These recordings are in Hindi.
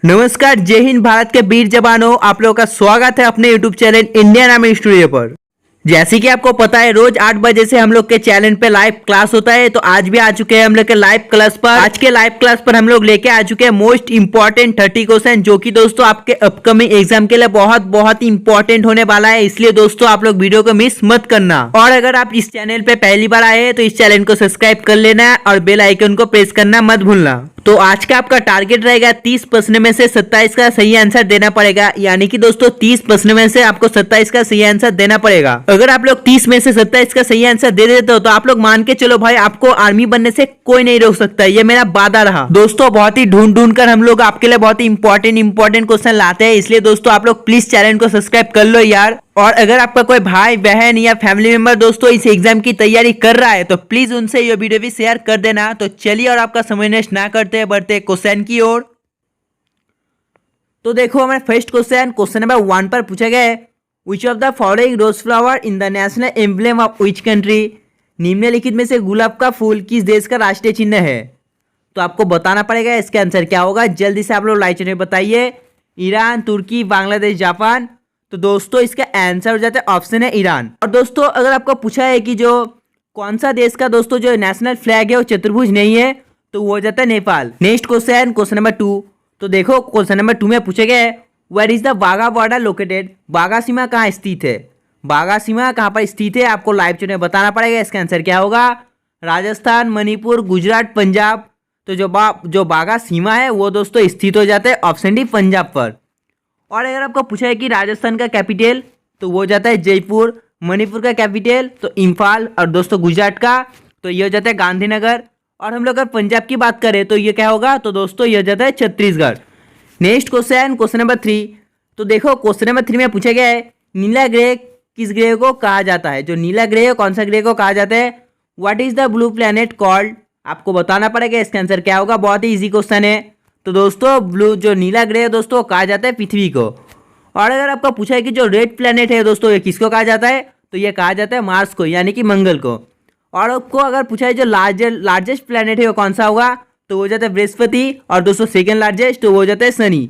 नमस्कार, जय हिंद। भारत के वीर जवानों, आप लोगों का स्वागत है अपने YouTube channel Indian army studio पर। जैसे कि आपको पता है, रोज 8 बजे से हम लोग के चैनल पे लाइव क्लास होता है। तो आज भी आ चुके हैं हम लोग के लाइव क्लास पर। आज के लाइव क्लास पर हम लोग लेके आ चुके हैं मोस्ट इंपॉर्टेंट 30 क्वेश्चन, जो कि दोस्तों आपके अपकमिंग एग्जाम के लिए बहुत बहुत इंपॉर्टेंट होने वाला है। इसलिए दोस्तों आप लोग वीडियो को मिस मत करना। और अगर आप इस चैनल पे पहली बार आए हैं तो इस चैनल को सब्सक्राइब कर लेना है और बेल आइकन को प्रेस करना मत भूलना। तो आज का आपका टारगेट रहेगा 30 प्रश्न में से 27 का सही आंसर देना पड़ेगा। यानी कि दोस्तों 30 प्रश्न में से आपको 27 का सही आंसर देना पड़ेगा। अगर आप लोग 30 में से 27 का सही आंसर दे देते हो तो आप लोग मान के चलो भाई, आपको आर्मी बनने से कोई नहीं रोक सकता। ये मेरा वादा रहा। दोस्तों बहुत ही ढूंढ कर हम लोग आपके लिए बहुत ही इंपॉर्टेंट क्वेश्चन लाते हैं। इसलिए दोस्तों आप लोग प्लीज चैनल को सब्सक्राइब कर लो यार। और अगर आपका कोई भाई बहन या फैमिली मेंबर दोस्तों इस एग्जाम की तैयारी कर रहा है तो प्लीज उनसे ये वीडियो भी शेयर कर देना। तो चलिए और आपका समय नष्ट ना करते बढ़ते क्वेश्चन की ओर। तो देखो हमारे फर्स्ट क्वेश्चन नंबर 1 पर पूछा गया है, which of the following rose flower in the national emblem of which country. निम्नलिखित में से गुलाब का फूल किस देश का राष्ट्रीय चिन्ह है। तो आपको बताना पड़ेगा इसका आंसर क्या होगा। जल्दी से आप लोग लाइव चैनल बताइए। ईरान, तुर्की, बांग्लादेश, जापान। तो दोस्तों इसका आंसर हो जाता है ऑप्शन है ईरान। और दोस्तों अगर आपको पूछा है कि जो कौन सा देश का दोस्तों जो नेशनल फ्लैग है वो चतुर्भुज नहीं है, तो वो हो जाता है नेपाल। Next question number 2। तो देखो क्वेश्चन नंबर 2 में पूछा गया है, where is the Wagah border located. वाघा सीमा कहाँ स्थित है। वाघा सीमा कहाँ पर स्थित है आपको लाइव चैनल में बताना पड़ेगा। इसका आंसर क्या होगा। राजस्थान, मणिपुर, गुजरात, पंजाब। तो जो वाघा सीमा है वो दोस्तों स्थित हो जाता है ऑप्शन डी पंजाब पर। और अगर आपको पूछा है कि राजस्थान का कैपिटल, तो वो हो जाता है जयपुर। मणिपुर का कैपिटल तो इम्फाल। और दोस्तों गुजरात का तो ये हो जाता है गांधीनगर। और हम लोग अगर पंजाब की बात करें तो ये क्या होगा। तो दोस्तों ये हो जाता है छत्तीसगढ़। Next question number 3। तो देखो क्वेश्चन नंबर 3 में पूछा गया है, नीला ग्रह किस ग्रह को कहा जाता है। जो नीला ग्रह है कौन सा ग्रह को कहा जाता है। What is the blue planet called. आपको बताना पड़ेगा इसका आंसर क्या होगा। बहुत ही इजी क्वेश्चन है। तो दोस्तों ब्लू जो नीला ग्रह है दोस्तों कहा जाता है पृथ्वी को। और अगर आपका पूछा है कि जो रेड प्लैनेट है दोस्तों ये किसको कहा जाता है, तो ये कहा जाता है मार्स को, यानी कि मंगल को। और आपको अगर पूछा है जो लार्जेस्ट प्लैनेट है वो कौन सा होगा, तो वो हो जाता है बृहस्पति। और दोस्तों सेकेंड लार्जेस्ट तो वो हो जाता है शनि।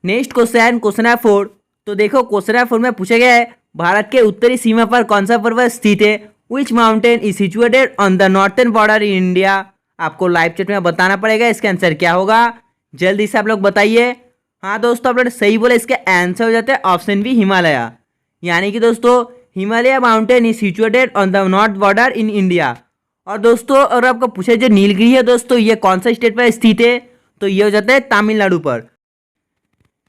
Next question number 4। तो देखो क्वेश्चन नंबर 4 में पूछा गया है, भारत के उत्तरी सीमा पर कौन सा पर्वत स्थित है। Which mountain is situated on the northern border in India. आपको लाइव चैट में बताना पड़ेगा इसका आंसर क्या होगा। जल्दी से आप लोग बताइए। हाँ दोस्तों आप लोग सही बोले। इसका आंसर हो जाता है ऑप्शन बी हिमालय। यानी कि दोस्तों Himalaya mountain is situated on the north border in India. और दोस्तों अगर आपको पूछे जो नीलगिरी है दोस्तों ये कौन सा स्टेट पर स्थित है, तो ये हो जाता है तमिलनाडु पर।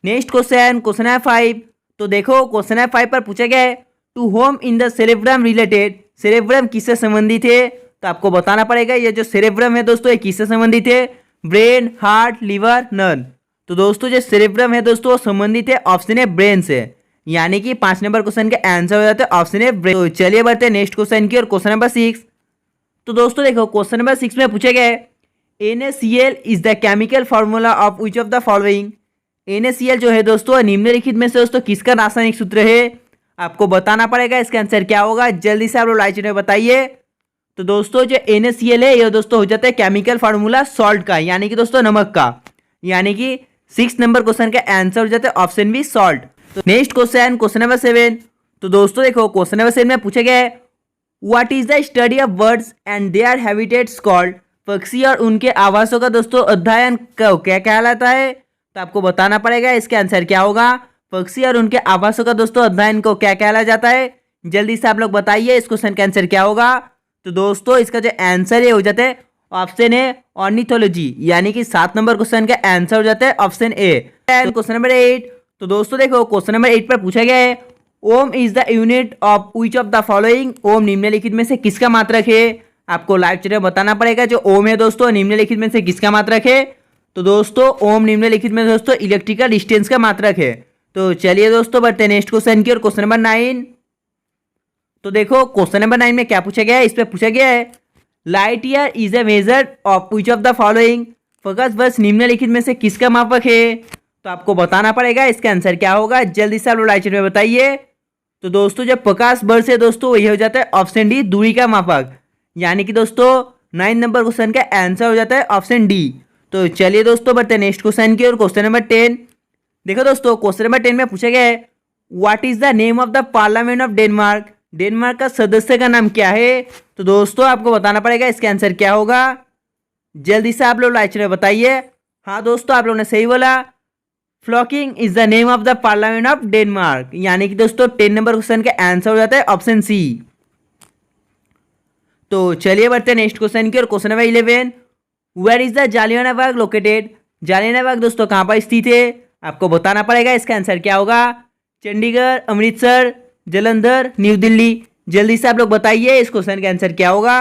Next question number 5। तो देखो क्वेश्चन नंबर 5 पर पूछा गया है, to whom in the cerebrum related. Cerebrum किससे संबंधित है, तो आपको बताना पड़ेगा। ये जो सेरेब्रम है दोस्तों ये किससे संबंधित है। Brain, heart, liver, nerve. तो दोस्तों जो सेरेब्रम है दोस्तों संबंधित है ऑप्शन है ब्रेन से। यानी कि 5 नंबर क्वेश्चन का आंसर हो जाता है ऑप्शन है ब्रेन। तो चलिए बढ़ते हैं नेक्स्ट क्वेश्चन की और क्वेश्चन नंबर 6। तो दोस्तों देखो क्वेश्चन नंबर 6 में पूछा गया है, NaCl is the chemical formula of which of the following. NaCl जो है दोस्तों निम्नलिखित में से दोस्तों किसका रासायनिक सूत्र है। आपको बताना पड़ेगा इसका आंसर क्या होगा। जल्दी से आप लोग लाइव चैट में बताइए। तो दोस्तों जो NaCl है ये दोस्तों हो जाता है केमिकल फार्मूला सॉल्ट का, यानी कि दोस्तों नमक का। यानी कि 6 नंबर क्वेश्चन का आंसर हो जाता है ऑप्शन बी सॉल्ट। तो नेक्स्ट क्वेश्चन नंबर 7। तो दोस्तों देखो क्वेश्चन नंबर 7 में पूछा गया है, what is the study of birds and there habitats called. पक्षी और उनके आवासों का दोस्तों अध्ययन क्या कहलाता है। तो आपको बताना पड़ेगा इसका आंसर क्या होगा। पक्षी और उनके आवासों का दोस्तों अध्ययन को क्या कहला जाता है। जल्दी से आप लोग बताइए इस क्वेश्चन का आंसर क्या होगा। तो दोस्तों इसका जो आंसर है हो जाता है ऑप्शन है ऑर्निथोलॉजी। यानी कि 7 नंबर क्वेश्चन का आंसर हो जाता है ऑप्शन ए। Question number 8। तो दोस्तों देखो क्वेश्चन नंबर 8 पर पूछा गया है, ohm is the unit of which of the following. Ohm निम्नलिखित में से किसका मात्रक है। आपको लाइव चैट में बताना पड़ेगा जो ओम है दोस्तों निम्नलिखित में से किसका मात्रक है। तो दोस्तों ओम निम्नलिखित में दोस्तों इलेक्ट्रिकल डिस्टेंस का मात्रक है। तो चलिए दोस्तों बढ़ते हैं नेक्स्ट क्वेश्चन की और क्वेश्चन नंबर 9। तो देखो क्वेश्चन नंबर 9 में क्या पूछा गया है। इस पर पूछा गया है, light year is a measure of which of the following. प्रकाश वर्ष निम्नलिखित में से किसका मापक है। तो आपको बताना पड़ेगा इसका आंसर क्या होगा। जल्दी से आप लोग लाइव चैट में बताइए। तो दोस्तों जब प्रकाश वर्ष है दोस्तों ये हो जाता है ऑप्शन डी दूरी का मापक। यानी कि दोस्तों 9 नंबर क्वेश्चन का आंसर हो जाता है ऑप्शन डी। तो चलिए दोस्तों बढ़ते हैं नेक्स्ट क्वेश्चन की और क्वेश्चन नंबर 10। देखो दोस्तों क्वेश्चन नंबर 10 में पूछा गया है what is the name of the parliament of Denmark. Denmark का सदस्य का नाम क्या है। तो दोस्तों आपको बताना पड़ेगा इसका आंसर क्या होगा। जल्दी से आप लोग लाइक में बताइए। हाँ दोस्तों आप लोगों ने सही बोला, flocking is the name of the parliament of Denmark. यानी कि दोस्तों 10 नंबर क्वेश्चन का आंसर हो जाता है ऑप्शन सी। तो चलिए बढ़ते हैं नेक्स्ट क्वेश्चन की और question number 11 where is the Jallianwala Bagh located. Jallianwala Bagh दोस्तों कहाँ पर स्थित है, आपको बताना पड़ेगा इसका आंसर क्या होगा। चंडीगढ़, अमृतसर, जलंधर, न्यू दिल्ली। जल्दी से आप लोग बताइए इस क्वेश्चन का आंसर क्या होगा।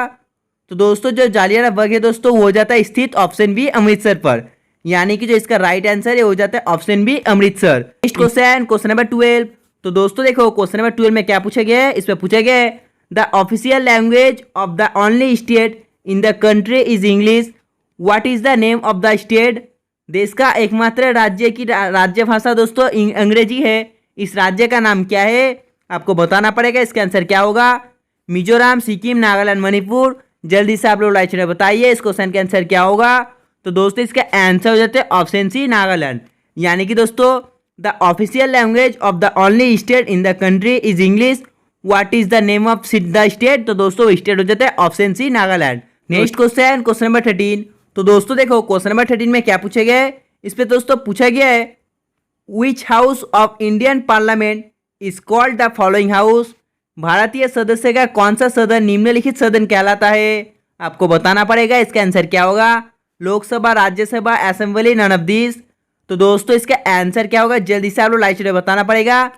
तो दोस्तों जो जालियानवाला बाग है दोस्तों वो हो जाता है स्थित ऑप्शन बी अमृतसर पर। यानी कि जो इसका राइट आंसर है वो हो जाता है option B Amritsar. Next question question number 12। तो दोस्तों देखो क्वेश्चन नंबर 12 में क्या पूछा गया है, इसमें पूछा गया है the official language of the only state in the country is English. What is the name of the state. देश का एकमात्र राज्य की राज्य भाषा दोस्तों अंग्रेजी है। इस राज्य का नाम क्या है, आपको बताना पड़ेगा इसका आंसर क्या होगा। मिजोरम, सिक्किम, नागालैंड, मणिपुर। जल्दी से आप लोग लाइक में बताइए इस क्वेश्चन का आंसर क्या होगा। तो दोस्तों इसका आंसर हो जाता है ऑप्शन सी नागालैंड। यानी कि दोस्तों the official language of the only state in the country is English. What is the name of the state. तो दोस्तों स्टेट हो जाता है option C Nagaland. Next question question number 13। तो दोस्तों देखो क्वेश्चन नंबर 13 में क्या पूछा गया है, इस पे दोस्तों पूछा गया है विच house of Indian parliament is called the following house. भारतीय सदस्य का कौन सा सदन निम्नलिखित सदन कहलाता है, आपको बताना पड़ेगा इसका आंसर क्या होगा। Lok Sabha, Rajya Sabha, assembly, none of this. तो दोस्तों इसका आंसर क्या होगा, जल्दी से आप लोग लाइक बताना पड़ेगा।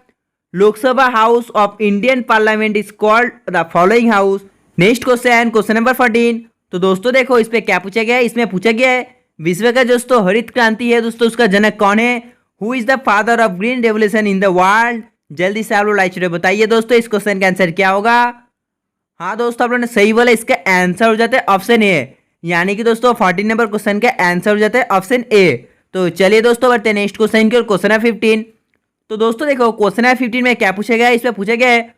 Lok Sabha house of Indian parliament is called the following house. Next question question number 14। तो दोस्तों देखो इस पे क्या पूछा गया है, इसमें पूछा गया है विश्व का दोस्तों हरित क्रांति है दोस्तों उसका जनक कौन है। Who is the father of green revolution in the world. जल्दी से आप लोग लाइक बताइए दोस्तों इस क्वेश्चन का आंसर क्या होगा। हाँ दोस्तों आप लोगों ने सही बोला, इसका आंसर हो जाता है ऑप्शन ए। यानी कि दोस्तों 14 नंबर क्वेश्चन का आंसर हो जाता है ऑप्शन ए। तो चलिए दोस्तों बढ़ते हैं नेक्स्ट क्वेश्चन की और क्वेश्चन है 15। तो दोस्तों देखो क्वेश्चन है 15 में क्या पूछा गया है, इसमें पूछा गया है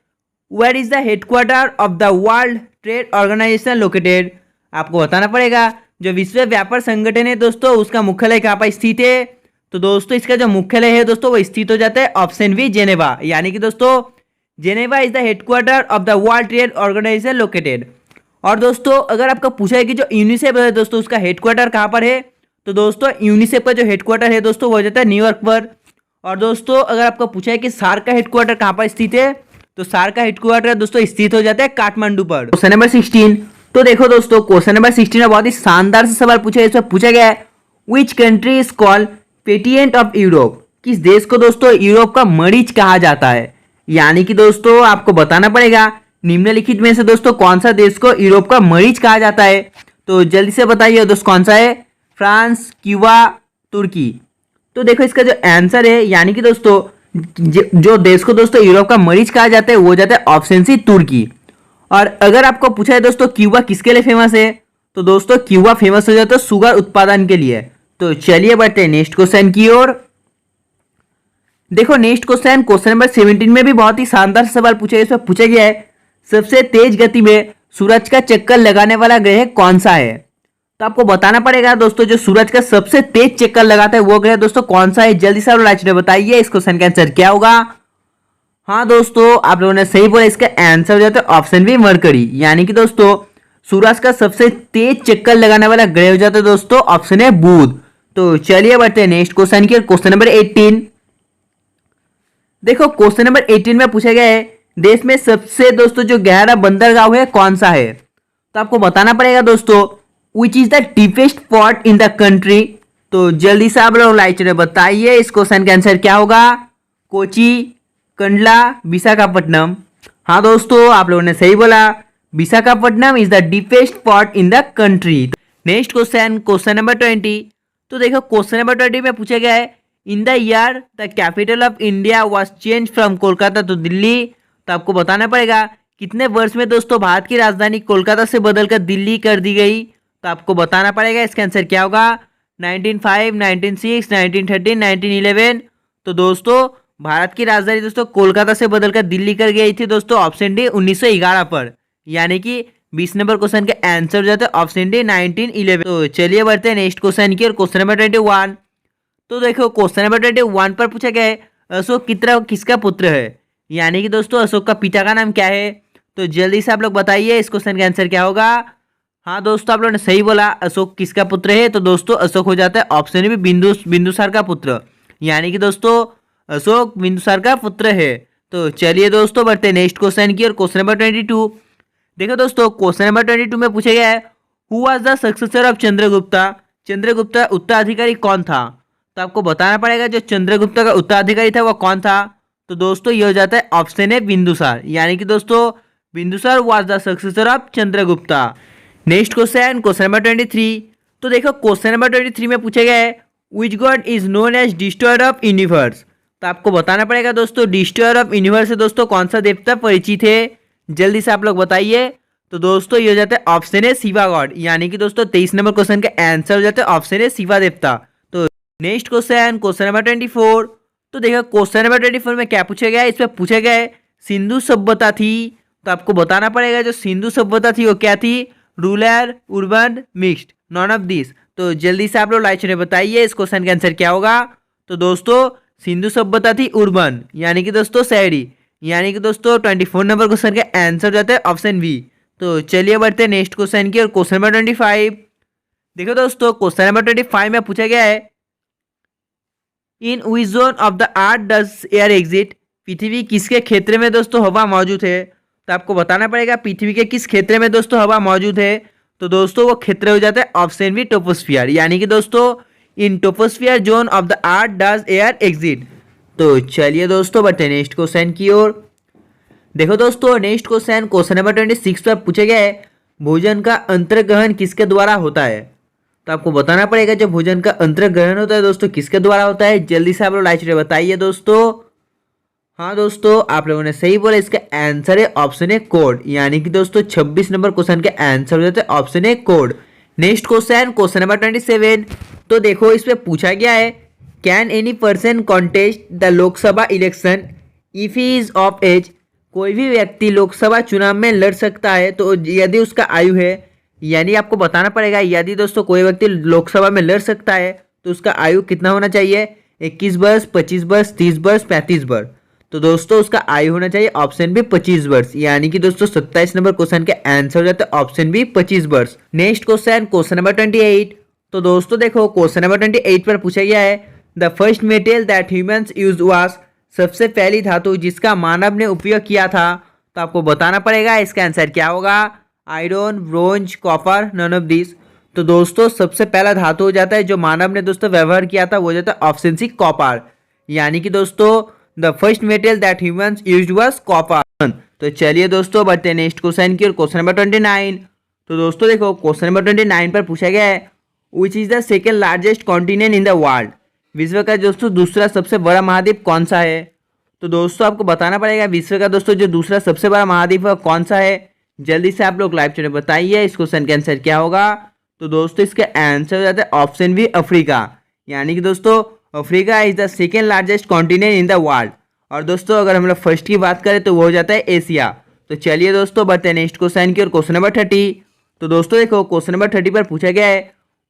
where is the headquarter of the world trade organisation located. आपको बताना पड़ेगा जो विश्व व्यापार संगठन है दोस्तों उसका मुख्यालय कहाँ पर स्थित है। तो दोस्तों इसका जो मुख्यालय है दोस्तों वो स्थित हो जाता है ऑप्शन बी जेनेवा। यानी कि दोस्तों Geneva is the headquarter of the world trade organisation located. और दोस्तों अगर आपका पूछा है कि जो यूनिसेफ है दोस्तों उसका हेडक्वार्टर कहाँ पर है, तो दोस्तों यूनिसेफ का जो हेडक्वार्टर है दोस्तों वो हो जाता है न्यूयॉर्क पर। और दोस्तों अगर आपको पूछा है कि सार्क का हेडक्वार्टर कहाँ पर स्थित है, तो सार्क का हेडक्वार्टर दोस्तों स्थित हो जाता है काठमांडू पर। Question number 16। तो देखो दोस्तों क्वेश्चन नंबर 16 में बहुत ही शानदार से सवाल पूछा है। इसमें पूछा गया है which country is called patient of Europe. किस देश को दोस्तों यूरोप का मरीज कहा जाता है। यानी कि दोस्तों आपको बताना पड़ेगा निम्नलिखित में से दोस्तों कौन सा देश को यूरोप का मरीज कहा जाता है। तो जल्दी से बताइए दोस्तों कौन सा है, फ्रांस, क्यूबा, तुर्की। तो देखो इसका जो आंसर है यानी कि दोस्तों जो देश को दोस्तों यूरोप का मरीज कहा जाता है वो जाता है ऑप्शन सी तुर्की। और अगर आपको पूछा है दोस्तों क्यूबा किसके लिए फेमस है, तो दोस्तों क्यूबा फेमस हो जाता है शुगर उत्पादन के लिए। तो चलिए बढ़ते हैं नेक्स्ट क्वेश्चन की ओर। देखो नेक्स्ट क्वेश्चन क्वेश्चन नंबर 17 में भी बहुत ही शानदार सवाल पूछा है। इसमें पूछा गया है सबसे तेज गति में सूरज का चक्कर लगाने वाला ग्रह कौन सा है। तो आपको बताना पड़ेगा दोस्तों जो सूरज का सबसे तेज चक्कर लगाता है वो ग्रह दोस्तों कौन सा है। जल्दी से आप लोग बताइए इस क्वेश्चन का आंसर क्या होगा। हाँ दोस्तों आप लोगों ने सही बोला, इसका आंसर हो जाता है ऑप्शन बी मरकरी। यानी कि दोस्तों सूरज का सबसे तेज चक्कर लगाने वाला ग्रह हो जाता है दोस्तों ऑप्शन है बुध। तो चलिए बढ़ते हैं नेक्स्ट क्वेश्चन की, क्वेश्चन नंबर 18। देखो क्वेश्चन नंबर 18 में पूछा गया है देश में सबसे दोस्तों जो गहरा बंदरगाह है कौन सा है। तो आपको बताना पड़ेगा दोस्तों which is the deepest port in the country. तो जल्दी से आप लोग लाइक बताइए इस क्वेश्चन का आंसर क्या होगा। कोची, कंडला, विशाखापट्टनम। हाँ दोस्तों आप लोगों ने सही बोला, Visakhapatnam is the deepest port in the country. Next question question number 20। तो देखो क्वेश्चन नंबर 20 में पूछा गया है in the year the capital of India was change from Kolkata to Delhi. तो आपको बताना पड़ेगा कितने वर्ष में दोस्तों भारत की राजधानी कोलकाता से बदलकर दिल्ली कर दी गई। तो आपको बताना पड़ेगा इसका आंसर क्या होगा। 1905, 1906, 1913, 1911। तो दोस्तों भारत की राजधानी दोस्तों कोलकाता से बदलकर दिल्ली कर गई थी दोस्तों ऑप्शन डी 1911 पर। यानी कि 20 नंबर क्वेश्चन का आंसर हो जाता है ऑप्शन डी 1911। तो चलिए बढ़ते हैं नेक्स्ट क्वेश्चन की और क्वेश्चन नंबर 21। तो देखो क्वेश्चन नंबर 21 पर पूछा गया है अशोक किसका पुत्र है, यानी कि दोस्तों अशोक का पिता का नाम क्या है। तो जल्दी से आप लोग बताइए इस क्वेश्चन का आंसर क्या होगा। हाँ दोस्तों, आप लोगों ने सही बोला, अशोक किसका पुत्र है। तो दोस्तों अशोक हो जाता है ऑप्शन में बिंदुसार का पुत्र, यानी कि दोस्तों अशोक बिंदुसार का पुत्र है। तो चलिए दोस्तों बढ़ते हैं नेक्स्ट क्वेश्चन की और क्वेश्चन नंबर 22। देखो दोस्तों क्वेश्चन नंबर 22 में पूछा गया है who was the successor of Chandragupta. Chandragupta उत्तराधिकारी कौन था। तो आपको बताना पड़ेगा जो चंद्रगुप्ता का उत्तराधिकारी था वो कौन था। तो दोस्तों ये हो जाता है ऑप्शन है बिंदुसार, यानी कि दोस्तों Bindusara was the successor of Chandragupta. Next question number 23। तो देखो क्वेश्चन नंबर 23 में पूछा गया है which god is known as destroyer of universe. तो आपको बताना पड़ेगा दोस्तों डिस्ट्रॉयर ऑफ यूनिवर्स से दोस्तों कौन सा देवता परिचित है, जल्दी से आप लोग बताइए। तो दोस्तों ये हो जाता है ऑप्शन है शिवा गॉड, यानी कि दोस्तों 23 नंबर क्वेश्चन का आंसर हो जाता है ऑप्शन है शिवा देवता। तो नेक्स्ट क्वेश्चन नंबर 24। तो देखो क्वेश्चन नंबर 24 में क्या पूछा गया है, इसमें पूछा गया है सिंधु सभ्यता थी। तो आपको बताना पड़ेगा जो सिंधु सभ्यता थी वो क्या थी, rural, urban, mixed, none of this. तो जल्दी से आप लोग लाइक में बताइए इस क्वेश्चन का आंसर क्या होगा। तो दोस्तों सिंधु सभ्यता थी urban, यानी कि दोस्तों शहरी, यानी कि दोस्तों 24 नंबर क्वेश्चन का आंसर हो जाता है ऑप्शन बी। तो चलिए बढ़ते हैं नेक्स्ट क्वेश्चन की और क्वेश्चन नंबर 25। देखो दोस्तों क्वेश्चन नंबर 25 में पूछा गया है in which zone of the earth does air exit. पृथ्वी किसके क्षेत्र में दोस्तों हवा मौजूद है। तो आपको बताना पड़ेगा पृथ्वी के किस क्षेत्र में दोस्तों हवा मौजूद है। तो दोस्तों वो क्षेत्र हो जाता है ऑप्शन बी टोपोस्फियर, यानी कि दोस्तों in troposphere zone of the earth does air exit. तो चलिए दोस्तों बढ़ते हैं नेक्स्ट क्वेश्चन की ओर। देखो दोस्तों नेक्स्ट क्वेश्चन नंबर 26 पर पूछा गया है भोजन का अंतर्ग्रहण किसके द्वारा होता है। तो आपको बताना पड़ेगा जो भोजन का अंतर्ग्रहण होता है दोस्तों किसके द्वारा होता है, जल्दी से आप लोग लाइक बताइए दोस्तों। हाँ दोस्तों आप लोगों ने सही बोला, इसका आंसर है ऑप्शन है कोड, यानी कि दोस्तों 26 नंबर क्वेश्चन का आंसर हो जाता है ऑप्शन है कोड। Next question number 27। तो देखो इसमें पूछा गया है can any person contest the Lok Sabha election if he is of age. कोई भी व्यक्ति लोकसभा चुनाव में लड़ सकता है तो यदि उसका आयु है, यानी आपको बताना पड़ेगा यदि दोस्तों कोई व्यक्ति लोकसभा में लड़ सकता है तो उसका आयु कितना होना चाहिए, 21 वर्ष, 25 वर्ष, 30 वर्ष, 35 वर्ष। तो दोस्तों उसका आयु होना चाहिए ऑप्शन बी 25 वर्ष, यानी कि दोस्तों 27 नंबर क्वेश्चन के आंसर हो जाता है ऑप्शन बी 25 वर्ष। Next question number 28। तो दोस्तों देखो क्वेश्चन नंबर 28 पर पूछा गया है the first material that humans use was. सबसे पहली धातु जिसका मानव ने उपयोग किया था। तो आपको बताना पड़ेगा इसका आंसर क्या होगा, iron, bronze, copper, none of this. तो दोस्तों सबसे पहला धातु हो जाता है जो मानव ने दोस्तों व्यवहार किया था वो हो जाता है ऑप्शन सी कॉपर, यानी कि दोस्तों the first material that humans used was copper. तो चलिए दोस्तों बढ़ते हैं नेक्स्ट क्वेश्चन की और क्वेश्चन नंबर 29। तो दोस्तों देखो क्वेश्चन नंबर 29 पर पूछा गया है which is the second largest continent in the world. विश्व का दोस्तों दूसरा सबसे बड़ा महाद्वीप कौन सा है। तो दोस्तों आपको बताना पड़ेगा विश्व का दोस्तों जो दूसरा सबसे बड़ा महाद्वीप है कौन सा है, जल्दी से आप लोग लाइव चैट में बताइए इस क्वेश्चन का आंसर क्या होगा। तो दोस्तों इसका आंसर हो जाता है ऑप्शन बी अफ्रीका, यानी कि दोस्तों Africa is the second largest continent in the world. और दोस्तों अगर हम लोग फर्स्ट की बात करें तो वो हो जाता है एशिया। तो चलिए दोस्तों बढ़ते हैं नेक्स्ट क्वेश्चन की और क्वेश्चन नंबर 30। तो दोस्तों देखो क्वेश्चन नंबर 30 पर पूछा गया है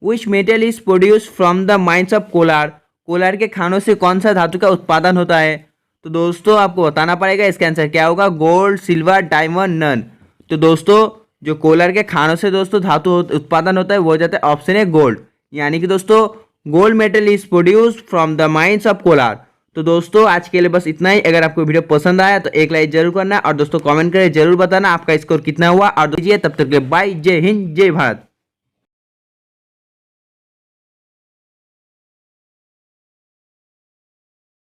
which metal is produce from the mines of Kolar. Kolar के खानों से कौन सा धातु का उत्पादन होता है। तो दोस्तों आपको बताना पड़ेगा इसका आंसर क्या होगा, गोल्ड, सिल्वर, डायमंड, नन। तो दोस्तों जो कोलार के खानों से दोस्तों धातु उत्पादन होता है वो हो जाता है ऑप्शन है गोल्ड, यानी कि दोस्तों gold metal is produce from the mines of Kolar. तो दोस्तों आज के लिए बस इतना ही। अगर आपको वीडियो पसंद आया तो एक लाइक जरूर करना और दोस्तों कमेंट करके जरूर बताना आपका स्कोर कितना हुआ। और दीजिए तब तक के बाय, जय हिंद, जय भारत।